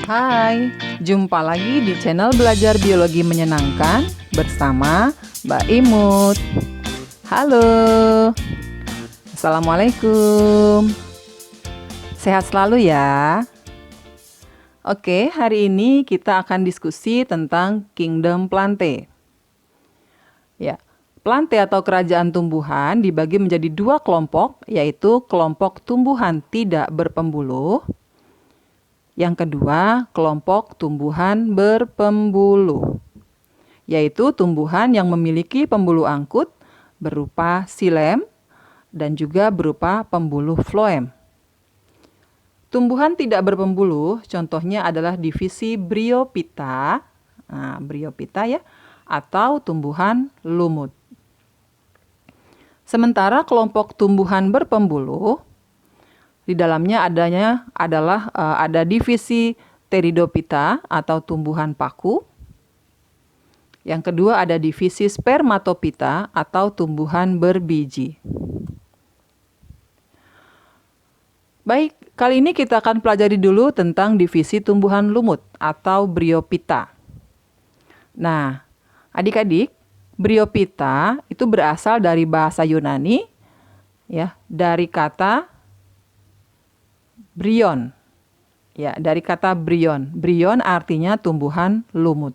Hai, jumpa lagi di channel Belajar Biologi Menyenangkan bersama Mbak Imut. Halo, Assalamualaikum. Sehat selalu ya. Oke, hari ini kita akan diskusi tentang Kingdom Plantae. Ya, Plantae atau kerajaan tumbuhan dibagi menjadi dua kelompok, yaitu kelompok tumbuhan tidak berpembuluh. Yang kedua, kelompok tumbuhan berpembuluh, yaitu tumbuhan yang memiliki pembuluh angkut berupa xilem dan juga berupa pembuluh floem. Tumbuhan tidak berpembuluh, contohnya adalah divisi Bryophyta, Bryophyta ya, atau tumbuhan lumut. Sementara kelompok tumbuhan berpembuluh, di dalamnya ada divisi Pteridophyta atau tumbuhan paku. Yang kedua ada divisi Spermatophyta atau tumbuhan berbiji. Baik, kali ini kita akan pelajari dulu tentang divisi tumbuhan lumut atau Bryophyta. Nah, adik-adik, Bryophyta itu berasal dari bahasa Yunani, ya, dari kata bryon. Ya, dari kata bryon. Bryon artinya tumbuhan lumut.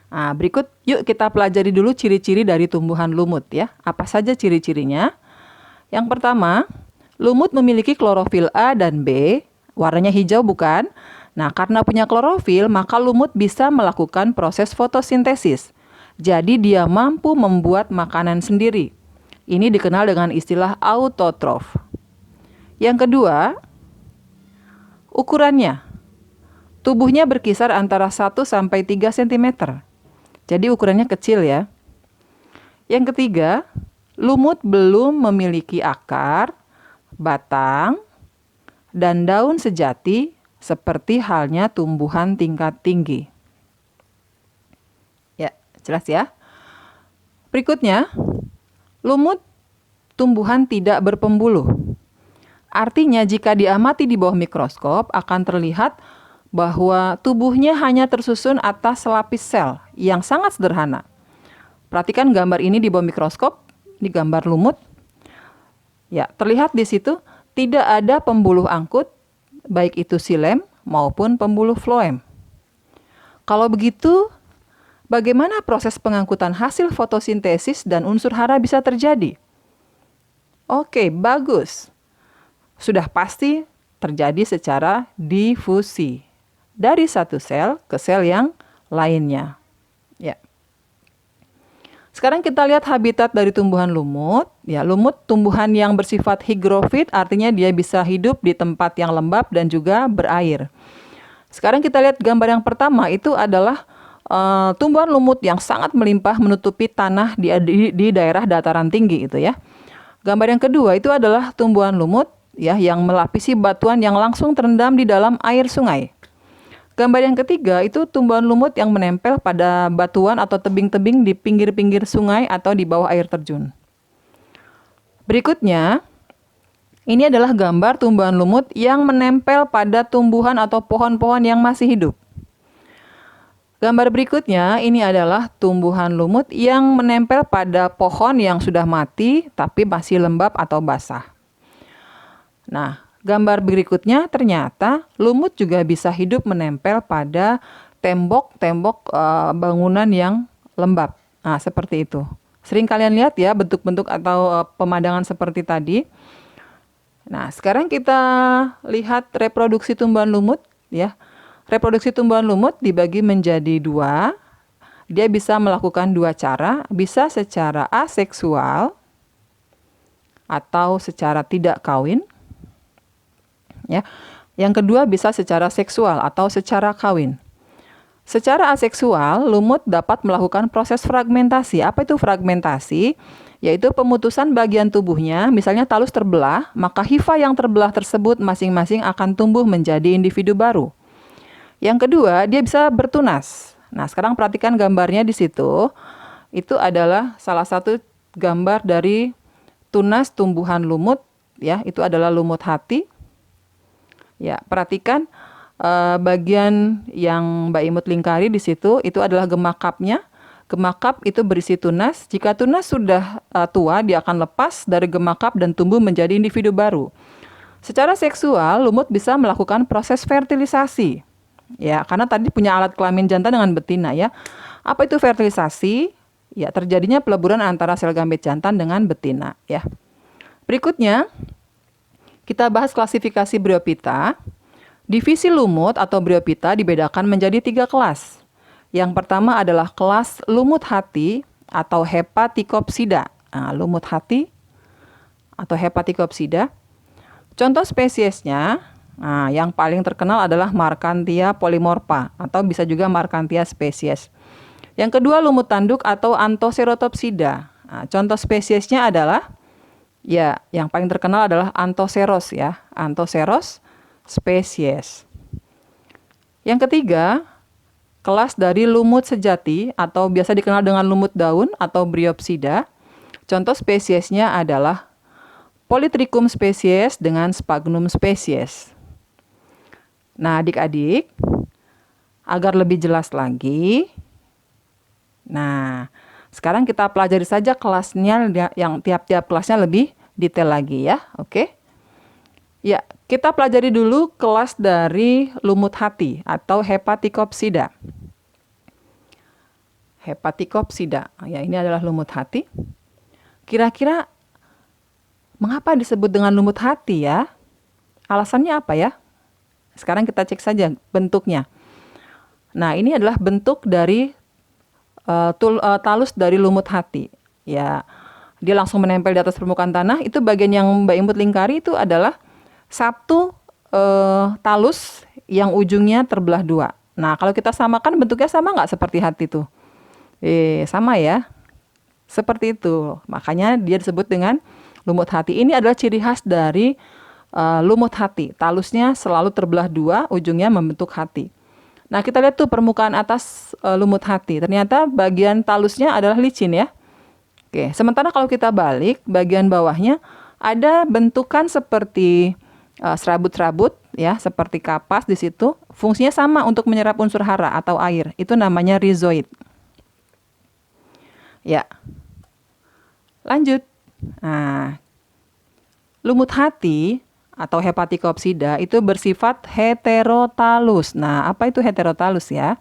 Nah, berikut yuk kita pelajari dulu ciri-ciri dari tumbuhan lumut ya. Apa saja ciri-cirinya? Yang pertama, lumut memiliki klorofil A dan B, warnanya hijau bukan? Nah, karena punya klorofil, maka lumut bisa melakukan proses fotosintesis. Jadi dia mampu membuat makanan sendiri. Ini dikenal dengan istilah autotrof. Yang kedua, ukurannya. Tubuhnya berkisar antara 1 sampai 3 cm. Jadi ukurannya kecil ya. Yang ketiga, lumut belum memiliki akar, batang, dan daun sejati seperti halnya tumbuhan tingkat tinggi. Ya, jelas ya. Berikutnya, lumut tumbuhan tidak berpembuluh. Artinya jika diamati di bawah mikroskop akan terlihat bahwa tubuhnya hanya tersusun atas lapis sel yang sangat sederhana. Perhatikan gambar ini di bawah mikroskop, di gambar lumut. Ya, terlihat di situ tidak ada pembuluh angkut, baik itu xilem maupun pembuluh floem. Kalau begitu, bagaimana proses pengangkutan hasil fotosintesis dan unsur hara bisa terjadi? Oke, bagus. Sudah pasti terjadi secara difusi dari satu sel ke sel yang lainnya. Ya. Sekarang kita lihat habitat dari tumbuhan lumut. Ya, lumut tumbuhan yang bersifat hygrofit, artinya dia bisa hidup di tempat yang lembab dan juga berair. Sekarang kita lihat gambar yang pertama, itu adalah tumbuhan lumut yang sangat melimpah menutupi tanah di daerah dataran tinggi itu ya. Gambar yang kedua itu adalah tumbuhan lumut ya yang melapisi batuan yang langsung terendam di dalam air sungai. Gambar yang ketiga itu tumbuhan lumut yang menempel pada batuan atau tebing-tebing di pinggir-pinggir sungai atau di bawah air terjun. Berikutnya, ini adalah gambar tumbuhan lumut yang menempel pada tumbuhan atau pohon-pohon yang masih hidup. Gambar berikutnya, ini adalah tumbuhan lumut yang menempel pada pohon yang sudah mati tapi masih lembab atau basah. Nah, gambar berikutnya ternyata lumut juga bisa hidup menempel pada tembok-tembok bangunan yang lembab. Nah, seperti itu. Sering kalian lihat ya bentuk-bentuk atau pemandangan seperti tadi. Nah, sekarang kita lihat reproduksi tumbuhan lumut ya. Reproduksi tumbuhan lumut dibagi menjadi dua. Dia bisa melakukan dua cara, bisa secara aseksual atau secara tidak kawin. Ya. Yang kedua bisa secara seksual atau secara kawin. Secara aseksual, lumut dapat melakukan proses fragmentasi. Apa itu fragmentasi? Yaitu pemutusan bagian tubuhnya, misalnya talus terbelah, maka hifa yang terbelah tersebut masing-masing akan tumbuh menjadi individu baru. Yang kedua, dia bisa bertunas. Nah, sekarang perhatikan gambarnya di situ. Itu adalah salah satu gambar dari tunas tumbuhan lumut, ya, itu adalah lumut hati. Ya, perhatikan bagian yang Mbak Imut lingkari di situ itu adalah gemakapnya. Gemakap itu berisi tunas. Jika tunas sudah tua, dia akan lepas dari gemakap dan tumbuh menjadi individu baru. Secara seksual, lumut bisa melakukan proses fertilisasi. Ya, karena tadi punya alat kelamin jantan dengan betina ya. Apa itu fertilisasi? Ya, terjadinya peleburan antara sel gamit jantan dengan betina ya. Berikutnya, kita bahas klasifikasi Bryophyta. Divisi lumut atau Bryophyta dibedakan menjadi 3 kelas. Yang pertama adalah kelas lumut hati atau Hepaticopsida. Nah, lumut hati atau Hepaticopsida. Contoh spesiesnya, nah, yang paling terkenal adalah Markhanthia polymorpha atau bisa juga Markhanthia spesies. Yang kedua lumut tanduk atau Anthocerotopsida. Nah, contoh spesiesnya adalah ya, yang paling terkenal adalah Anthoceros ya, Anthoceros spesies. Yang ketiga, kelas dari lumut sejati atau biasa dikenal dengan lumut daun atau Bryopsida. Contoh spesiesnya adalah Polytrichum spesies dengan Sphagnum spesies. Nah, adik-adik, agar lebih jelas lagi, nah, sekarang kita pelajari saja kelasnya yang tiap-tiap kelasnya lebih detail lagi ya, oke? Ya, kita pelajari dulu kelas dari lumut hati atau Hepaticopsida. Hepaticopsida, ya ini adalah lumut hati. Kira-kira mengapa disebut dengan lumut hati ya? Alasannya apa ya? Sekarang kita cek saja bentuknya. Nah, ini adalah bentuk dari talus dari lumut hati. Ya, dia langsung menempel di atas permukaan tanah. Itu bagian yang Mbak Imut lingkari itu adalah satu talus yang ujungnya terbelah 2. Nah, kalau kita samakan bentuknya sama nggak seperti hati tuh? Sama ya. Seperti itu. Makanya dia disebut dengan lumut hati. Ini adalah ciri khas dari lumut hati. Talusnya selalu terbelah 2, ujungnya membentuk hati. Nah, kita lihat tuh permukaan atas lumut hati. Ternyata bagian talusnya adalah licin ya. Oke, sementara kalau kita balik, bagian bawahnya ada bentukan seperti serabut-serabut ya, seperti kapas di situ. Fungsinya sama untuk menyerap unsur hara atau air. Itu namanya rhizoid. Ya. Lanjut. Nah, lumut hati atau Hepaticopsida itu bersifat heterotalus. Nah, apa itu heterotalus ya?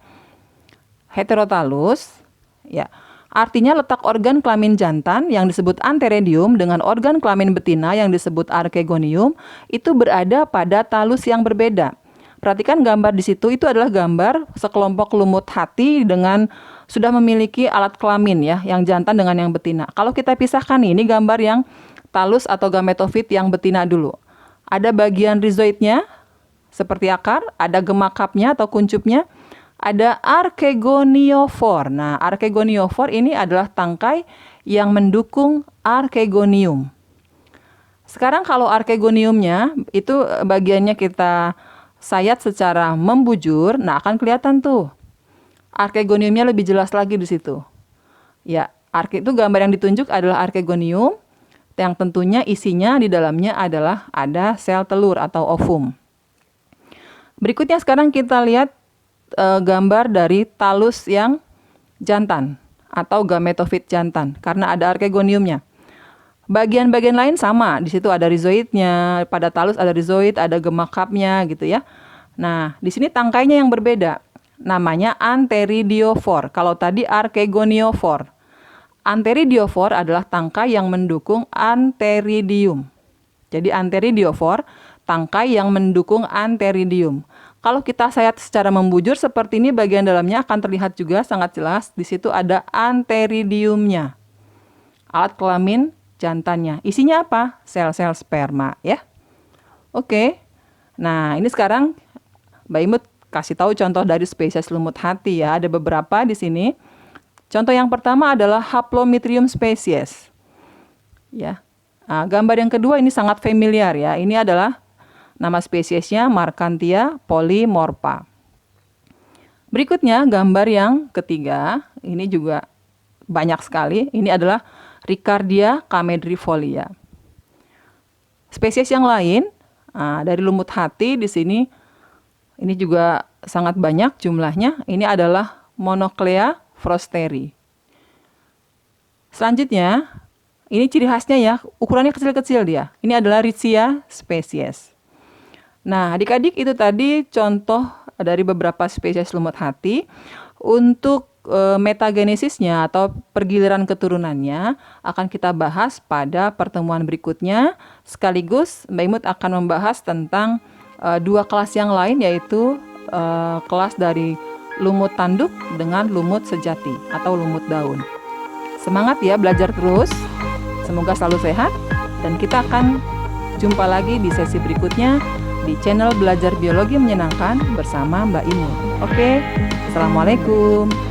Heterotalus, ya, artinya letak organ kelamin jantan yang disebut anteredium dengan organ kelamin betina yang disebut archegonium itu berada pada talus yang berbeda. Perhatikan gambar di situ, itu adalah gambar sekelompok lumut hati dengan sudah memiliki alat kelamin ya, yang jantan dengan yang betina. Kalau kita pisahkan ini gambar yang talus atau gametofit yang betina dulu. Ada bagian rhizoidnya seperti akar, ada gemakapnya atau kuncupnya, ada archegoniofor. Nah, archegoniofor ini adalah tangkai yang mendukung archegonium. Sekarang kalau archegoniumnya itu bagiannya kita sayat secara membujur, nah akan kelihatan tuh. Archegoniumnya lebih jelas lagi di situ. Ya, itu gambar yang ditunjuk adalah archegonium. Yang tentunya isinya di dalamnya adalah ada sel telur atau ovum. Berikutnya sekarang kita lihat gambar dari talus yang jantan atau gametofit jantan karena ada archegoniumnya. Bagian-bagian lain sama, di situ ada rhizoidnya, pada talus ada rhizoid, ada gemakapnya gitu ya. Nah, di sini tangkainya yang berbeda. Namanya anteridiofor. Kalau tadi archegoniofor. Anteridiofor adalah tangkai yang mendukung anteridium. Jadi anteridiofor, tangkai yang mendukung anteridium. Kalau kita sayat secara membujur seperti ini, bagian dalamnya akan terlihat juga sangat jelas. Di situ ada anteridiumnya. Alat kelamin jantannya. Isinya apa? Sel-sel sperma ya. Oke. Nah, ini sekarang Mbak Imut kasih tahu contoh dari spesies lumut hati ya. Ada beberapa di sini. Contoh yang pertama adalah Haplometrium spesies. Ya. Nah, gambar yang kedua ini sangat familiar ya. Ini adalah nama spesiesnya Markhanthia polymorpha. Berikutnya gambar yang ketiga, ini juga banyak sekali. Ini adalah Riccardia camedrifolia. Spesies yang lain dari lumut hati di sini Ini juga sangat banyak jumlahnya. Ini adalah Monoclea frosteri. Selanjutnya, ini ciri khasnya ya, ukurannya kecil-kecil dia. Ini adalah Riccia spesies. Nah, adik-adik itu tadi contoh dari beberapa spesies lumut hati. Untuk metagenesisnya atau pergiliran keturunannya akan kita bahas pada pertemuan berikutnya. Sekaligus Mbak Imut akan membahas tentang dua kelas yang lain, yaitu kelas dari lumut tanduk dengan lumut sejati atau lumut daun. Semangat ya belajar terus. Semoga selalu sehat dan kita akan jumpa lagi di sesi berikutnya di channel Belajar Biologi Menyenangkan bersama Mbak Imut. Oke, Assalamualaikum.